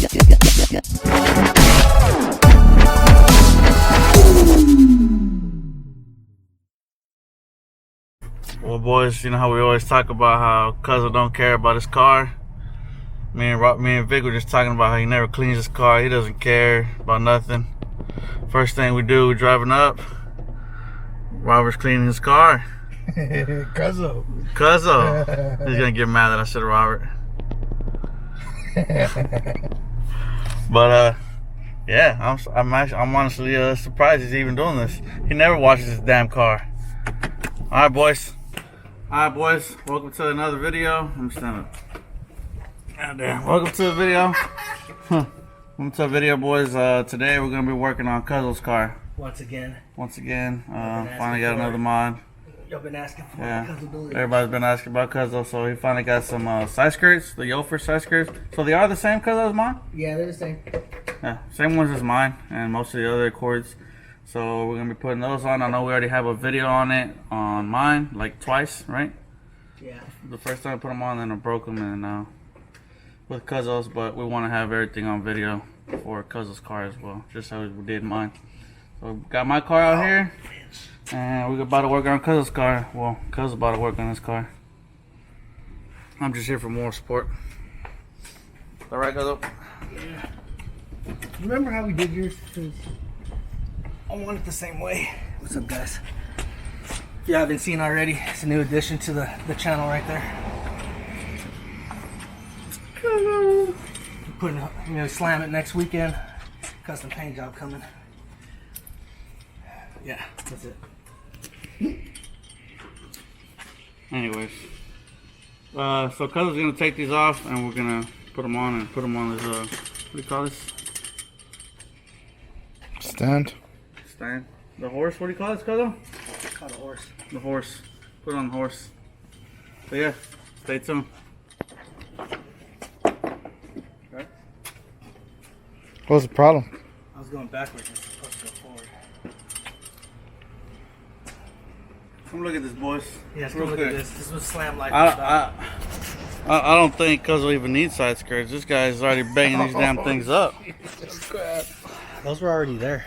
Well, boys, you know how we always talk about how Kuzos don't care about his car. Me and Vic were just talking about how he never cleans his car. He doesn't care about nothing. First thing we do, we're driving up. Robert's cleaning his car. Kuzo. He's gonna get mad that I said Robert. But yeah, I'm honestly surprised he's even doing this. He never washes his damn car. All right, boys. Welcome to another video. Let me stand up. Goddamn. Welcome to the video. Welcome to the video, boys. Today we're gonna be working on Kuzos' car. Once again. Finally got another mod. Y'all been asking for Everybody's been asking about Kuzos, so he finally got some Sideskirts, the Yofer Sideskirts. So they are the same Kuzos mod? Yeah, they're the same. Yeah, same ones as mine and most of the other Accords. So we're gonna be putting those on. I know we already have a video on it on mine, like twice, right? Yeah. The first time I put them on, then I broke them, and with Kuzos, but we want to have everything on video for Kuzos' car as well, just how we did mine. So we got my car out here, and we're about to work on Kuzos' car. Well, Kuzos about to work on his car. I'm just here for more support. All right, Kuzo? Yeah. Remember how we did yours? I want it the same way. What's up, guys? If you haven't seen already, it's a new addition to the channel right there. Putting, slam it next weekend. Custom paint job coming. Yeah, that's it. Anyways, so Kuzos gonna take these off, and we're gonna put them on this. What do you call this? Stand. The horse. What do you call this, Kuzo? It's called a horse. The horse. Put it on the horse. So yeah, stay tuned. Okay. What's the problem? I was going backwards. It's supposed to go forward. Come look at this, boys. Yeah, come look at this. This was slam like I don't think Kuzo even needs side skirts. This guy's already banging these damn things up. Those were already there.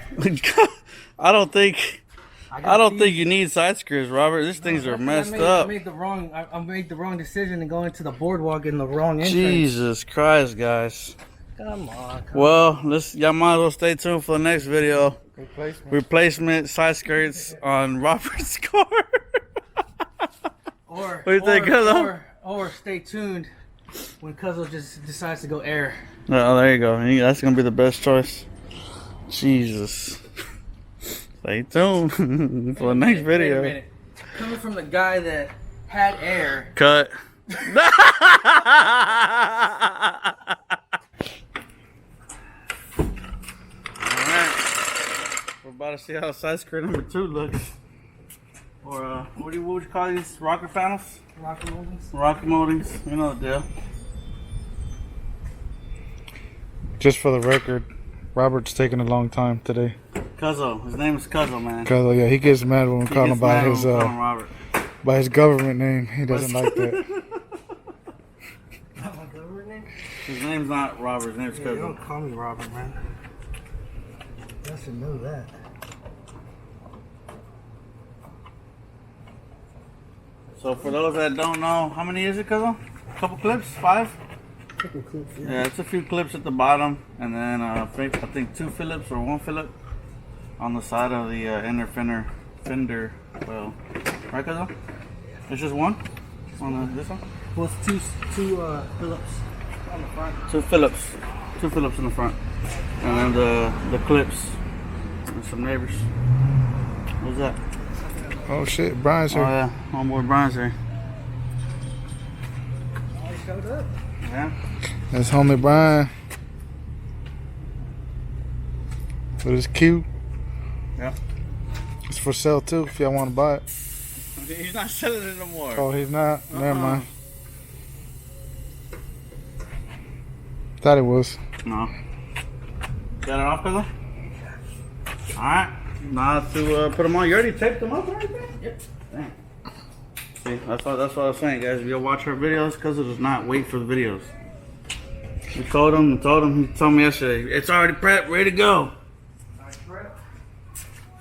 I don't think you need side skirts, Robert. These things are messed up. I made the wrong decision and going to the boardwalk in the wrong entrance. Jesus Christ, guys. Come on. Well, y'all might as well stay tuned for the next video. Replacement side skirts on Robert's car. What do you think, Kuzo? Or stay tuned when Kuzo just decides to go air. Oh, there you go. That's gonna be the best choice. Jesus. Stay tuned for the next video. Wait a minute. Coming from the guy that had air. Cut. Alright. We're about to see how side skirt number 2 looks. Or what would you call these? Rocker panels? Rocky moldings. Rocky moldings. You know the deal. Just for the record, Robert's taking a long time today. Kuzo. His name is Kuzo, man. Kuzo, yeah, he gets mad when we call him by his government name. He doesn't like that. Not my government name? His name's not Robert. His name's Kuzo. You don't call me Robert, man. You should know that. So for those that don't know, how many is it, Kuzo? A couple clips? 5? Couple clips, yeah. Yeah, it's a few clips at the bottom, and then I think 2 Phillips or 1 Phillip on the side of the inner fender. Well, right, Kuzo? It's just one on this one. Well, it's two Phillips on the front. 2 Phillips in the front, and then the clips and some neighbors. What's that? Oh shit, Brian's here. Oh yeah, homeboy Brian's here. Oh, he showed up. Yeah. That's homie Brian. But it's cute. Yeah. It's for sale too if y'all want to buy it. He's not selling it no more. Oh, he's not? Never mind. Thought it was. No. Got it off, Kuzo? Alright. Now to put them on. You already taped them up or anything? Yep. Dang. See, that's what I was saying, guys. If you'll watch our videos, Kuzo does not wait for the videos. We told him. He told me yesterday. It's already prepped, ready to go.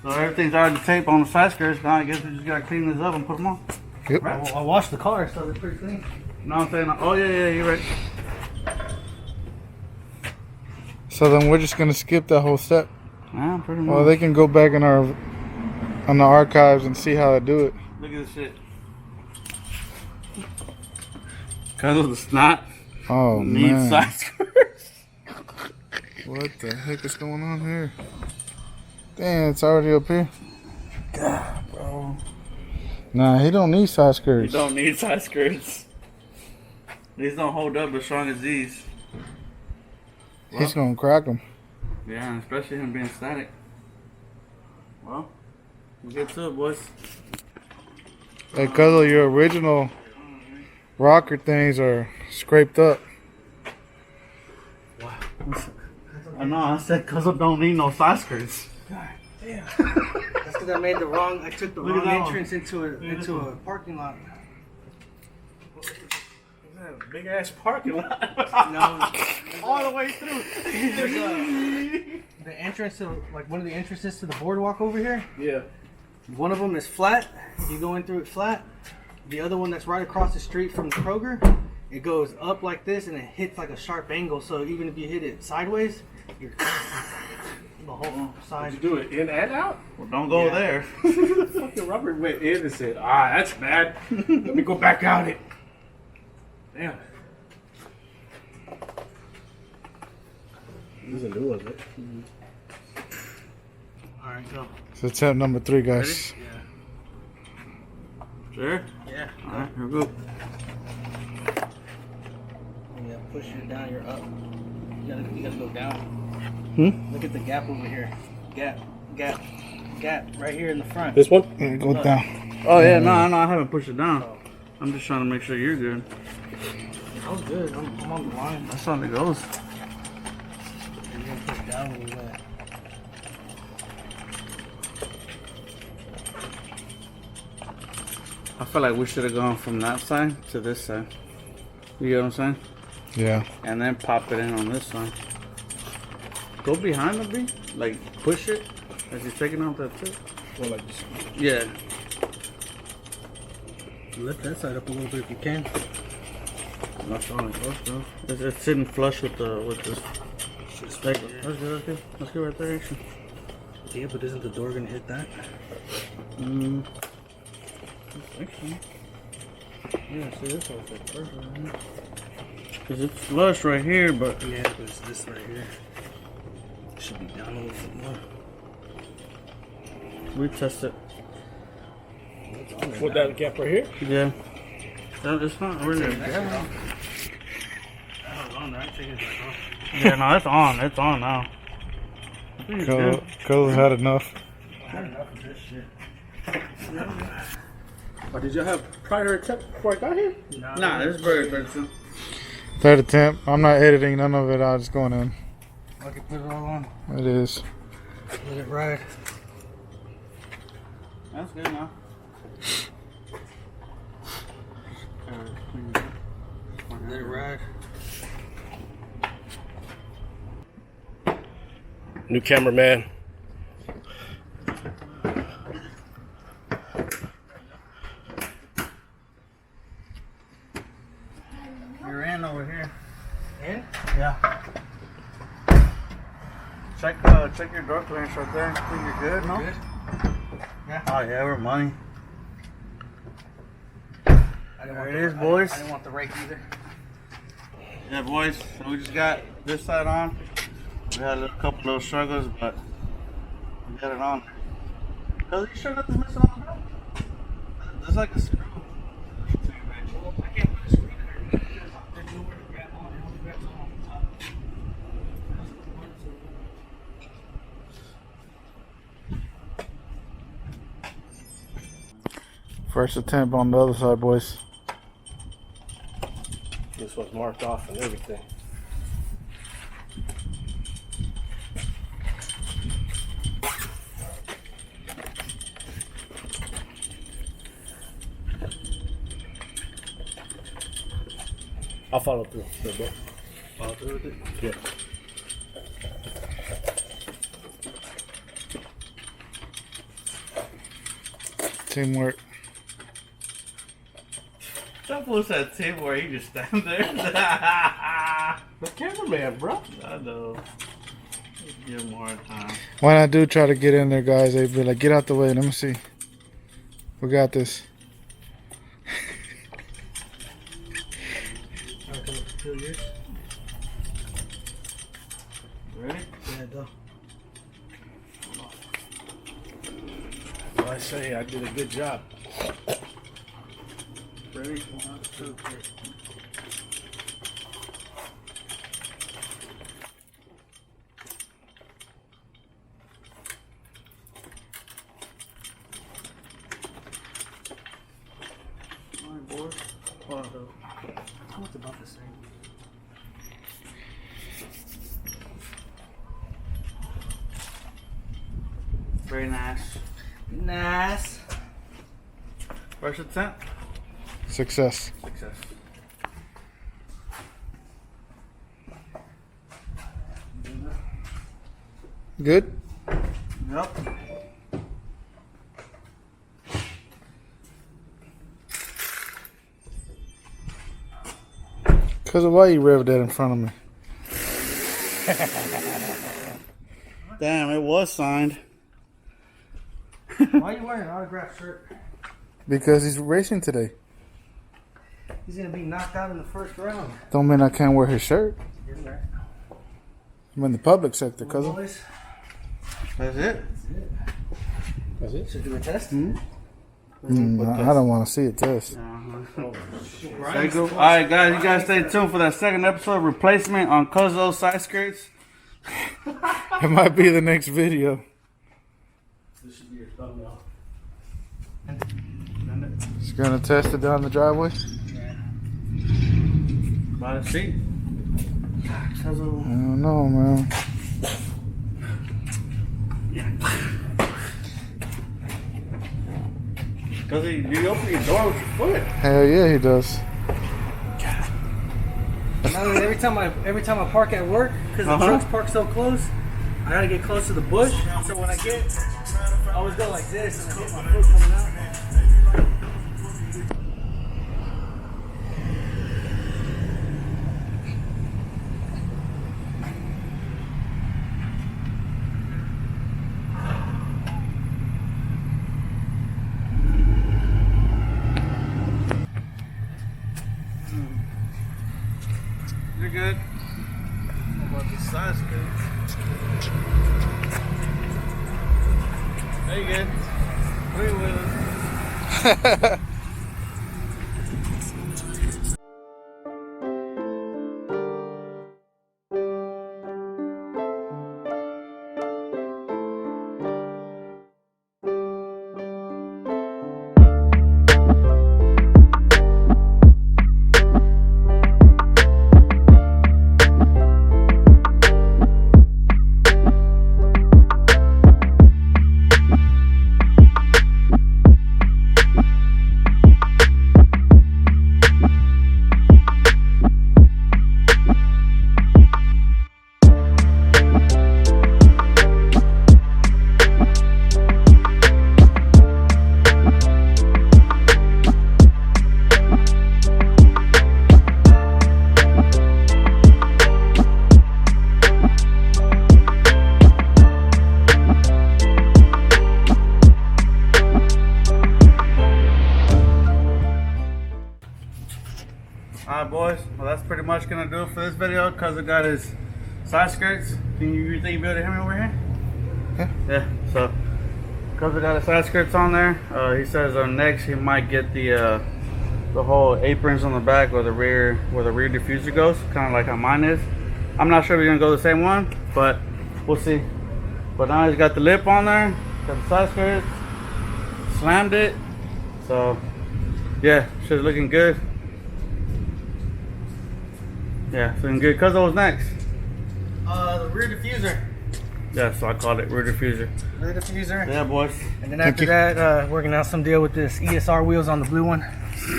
So everything's already taped on the Sideskirts. Now I guess we just gotta clean this up and put them on. Yep. I washed the car, so they're pretty clean. You know what I'm saying? Oh yeah, you're right. So then we're just gonna skip that whole step. Yeah, pretty much. Well, they can go back in on the archives and see how I do it. Look at this shit. Cause of the snot. Oh Need man. Sideskirts. What the heck is going on here? Damn, it's already up here. God, bro. Nah, he don't need side You skirts. don't need Sideskirts. These don't hold up as strong as these. He's gonna crack them. Yeah, especially him being static. Well, we'll get to it, boys. Hey, Cuddle, your original rocker things are scraped up. I know, I said Kuzos don't need no Sideskirts. God damn. That's because I made the wrong. I took the Look at wrong that one. entrance into a parking lot. Big ass parking lot. No, All the way through. there's the entrance to one of the entrances to the boardwalk over here. Yeah. One of them is flat. You go in through it flat. The other one that's right across the street from the Kroger, it goes up like this and it hits like a sharp angle. So even if you hit it sideways, you're the whole side. Did you do it in and out? Well, don't go there. Fucking Robert went in and said, that's bad. Let me go back out it. Damn. These are new ones, right? All right, go. It's attempt number 3, guys. Sure? Yeah. Alright, here we go. Yeah, push it down. You're up. You gotta go down. Look at the gap over here. Gap. Right here in the front. This one? Yeah, go down. Oh yeah, no, I haven't pushed it down. I'm just trying to make sure you're good. That was good. I'm on the line. That's how it goes. You're gonna push down when you went. I feel like we should have gone from that side to this side. You get what I'm saying? Yeah. And then pop it in on this side. Go behind the B. Like, push it as you're taking out that tip. Well, like this. Yeah. Lift that side up a little bit if you can. That's all it goes, bro. It's sitting flush with this. Let's go right there, actually. Yeah, but isn't the door gonna hit that? Actually. Yeah, see this one's like first right here. Cause it's flush right here, but Yeah, but it's this right here. Should be down a little bit more. we test it. Put that gap right here? Yeah. That, it's not really a gap. That was on there. I think it's like, Yeah, no, it's on. It's on now. I think it's good. Cuddle's had enough. I had enough of this shit. Or did you have prior attempt before I got here? Nah, this is very good. Third attempt. I'm not editing none of it. I'm just going in. I can put it all on. It is. Let it ride. That's good now. Let it ride. New cameraman. You're in over here. In? Yeah. Check your door clearance right there. I think you're good, no? Good. Yeah. Oh yeah, we're money. There it is, I boys. didn't want the rake either. Yeah, boys. So we just got this side on. We had a couple little struggles, but we got it on. Cause you sure nothing's missing on the belt? There's like a screw. I can't put a screw in there because there's nowhere to grab on. It only grabs on the top. First attempt on the other side, boys. This one's marked off and everything. I'll follow through. Good, bro. All through with it? Yeah. Teamwork. That fool said teamwork, he just stand there. The cameraman, bro. I know. Give him more time. When I do try to get in there, guys, they be like, get out the way. Let me see. We got this. Ready? Yeah, go. Well, I say I did a good job. Ready? 1, 2, 3. Alright, boys. It's about the same. Very nice. Nice. First attempt. Success. Success. Good? Yep. Because of why you revved that in front of me? Damn, it was signed. Why are you wearing an autographed shirt? Because he's racing today. He's gonna be knocked out in the first round. Don't mean I can't wear his shirt. You're right. I'm in the public sector, cousin. Boys, That's it? That's it? should do a test. I don't want to see it test. Alright guys, you guys stay tuned for that second episode replacement on Kuzos Sideskirts. It might be the next video. This should be your thumbnail. He's gonna test it down the driveway. By the seat. I don't know, man. Cause you open your door with your foot. Hell yeah, he does. Every time I park at work, because the truck's parked so close, I gotta get close to the bush. So when I always go like this, and I hit my foot coming out. You're good. What about the size skirts? There you good. Three wheelers. Alright boys, well that's pretty much gonna do it for this video because I got his side skirts. Can you think you'll be able to hear me over here? Yeah, so because I got his side skirts on there, he says next he might get the whole aprons on the back or the rear where the rear diffuser goes, kind of like how mine is. I'm not sure if we're gonna go the same one, but we'll see. But now he's got the lip on there, got the side skirts, slammed it, so yeah, shit's looking good. Yeah, it's looking good. Kuzos next. The rear diffuser. Yeah, so I called it rear diffuser. Rear diffuser. Yeah, boys. And then after that, working out some deal with this ESR wheels on the blue one.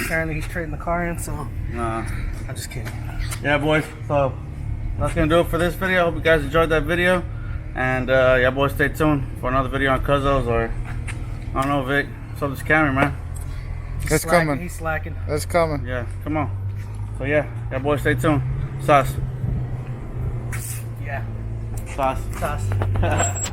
Apparently he's trading the car in, so Nah. I'm just kidding. Yeah, boys. So that's gonna do it for this video. I hope you guys enjoyed that video. And yeah, boys, stay tuned for another video on Kuzos, or I don't know, Vic. What's up with this camera, man? It's coming. He's slacking. It's coming. Yeah, come on. So yeah, boys, stay tuned. Sauce. Yeah. Sauce. Sauce.